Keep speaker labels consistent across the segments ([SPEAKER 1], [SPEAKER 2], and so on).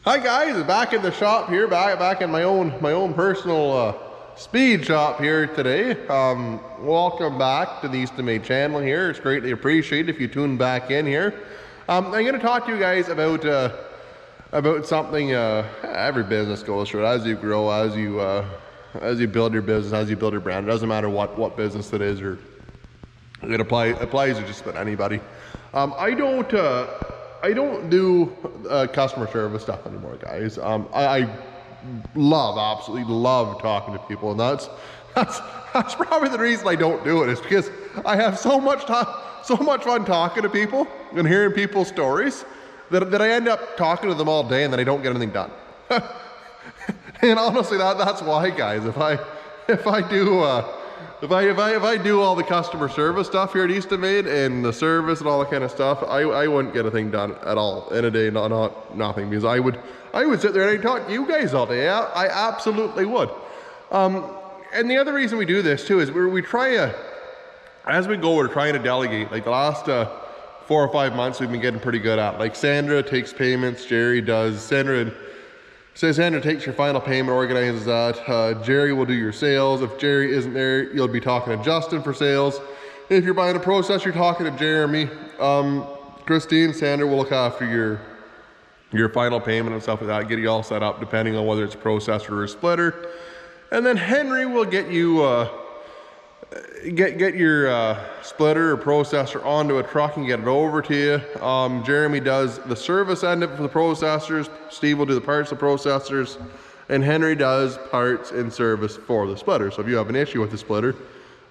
[SPEAKER 1] Hi guys, back in the shop here, back in my own personal speed shop here today. Welcome back to the Eastonmade channel here. It's greatly appreciated if you tune back in here. I'm going to talk to you guys about something every business goes through as you grow, as you build your business, as you build your brand. It doesn't matter what business it is, or it applies to just about anybody. I don't do customer service stuff anymore, guys. I absolutely love talking to people, and that's probably the reason I don't do it, is because I have so much fun talking to people and hearing people's stories that I end up talking to them all day and then I don't get anything done. And honestly, that's why, guys. If I do all the customer service stuff here at Eastonmade and the service and all that kind of stuff, I wouldn't get a thing done at all in a day, nothing, because I would sit there and I'd talk to you guys all day. I absolutely would. And the other reason we do this too is we try as we go, we're trying to delegate. Like the last 4 or 5 months, we've been getting pretty good at. Like Sandra takes payments, Jerry does. Sandra takes your final payment, organizes that. Jerry will do your sales. If Jerry isn't there, you'll be talking to Justin for sales. If you're buying a process, you're talking to Jeremy. Christine, Sandra will look after your final payment and stuff like that, get you all set up depending on whether it's a processor or a splitter. And then Henry will get you get your splitter or processor onto a truck and get it over to you. Jeremy does the service end of it for the processors. Steve will do the parts of the processors, and Henry does parts and service for the splitter. So if you have an issue with the splitter,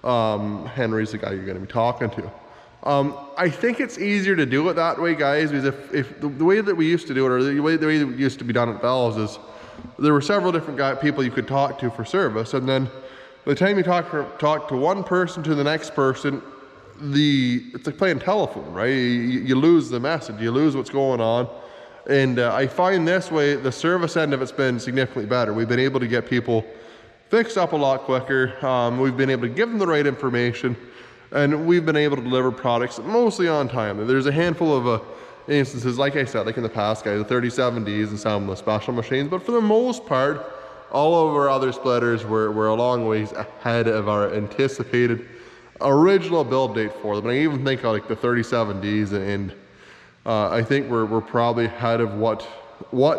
[SPEAKER 1] Henry's the guy you're going to be talking to. I think it's easier to do it that way, guys, because if the way that we used to do it, or the way that it used to be done at Bell's, is there were several different people you could talk to for service, and then by the time you talk to one person to the next person, it's like playing telephone, right? You lose the message, you lose what's going on. And I find this way, the service end of it's been significantly better. We've been able to get people fixed up a lot quicker. We've been able to give them the right information, and we've been able to deliver products mostly on time. There's a handful of instances, like I said, like in the past, guys, the 37Ds and some of the special machines, but for the most part, all of our other splitters were a long ways ahead of our anticipated original build date for them. And I even think of like the 37Ds, and I think we're probably ahead of what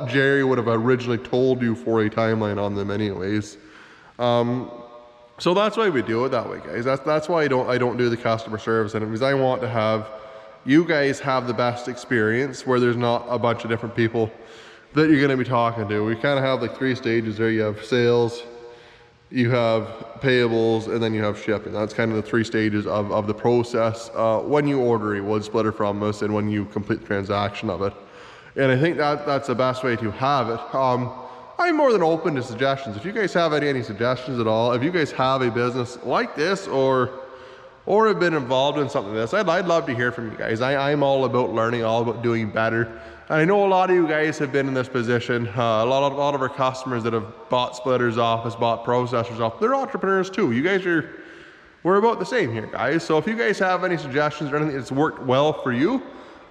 [SPEAKER 1] Jerry would have originally told you for a timeline on them anyways. So that's why we do it that way, guys. That's why I don't do the customer service in it, because I want to have you guys have the best experience where there's not a bunch of different people that you're going to be talking to. We kind of have like 3 stages there. You have sales, you have payables, and then you have shipping. That's kind of the 3 stages of the process when you order a wood splitter from us and when you complete the transaction of it. And I think that's the best way to have it. I'm more than open to suggestions. If you guys have any suggestions at all, if you guys have a business like this or have been involved in something like this, I'd love to hear from you guys. I'm all about learning, all about doing better. And I know a lot of you guys have been in this position. A lot of our customers that have bought splitters off us, bought processors off, they're entrepreneurs too. You guys we're about the same here, guys. So if you guys have any suggestions or anything that's worked well for you,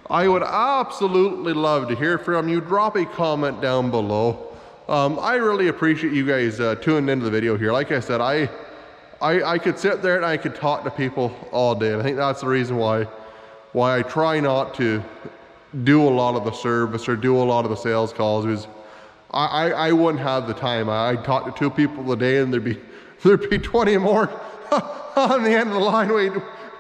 [SPEAKER 1] I would absolutely love to hear from you. Drop a comment down below. I really appreciate you guys tuning into the video here. Like I said, I could sit there and I could talk to people all day. And I think that's the reason why I try not to do a lot of the service or do a lot of the sales calls, because I wouldn't have the time. I'd talk to 2 people a day and there'd be 20 more on the end of the line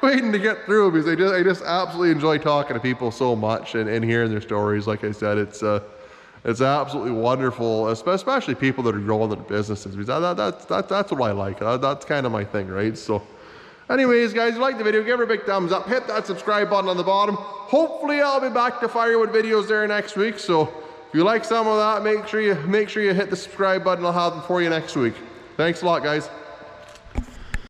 [SPEAKER 1] waiting to get through, because I just absolutely enjoy talking to people so much and hearing their stories. Like I said, it's absolutely wonderful, especially people that are growing their businesses, because that's what I like. That's kind of my thing, right? So anyways, guys, if you like the video, give her a big thumbs up, hit that subscribe button on the bottom. Hopefully I'll be back to firewood videos there next week, so if you like some of that, make sure you hit the subscribe button. I'll have them for you next week. Thanks a lot, guys.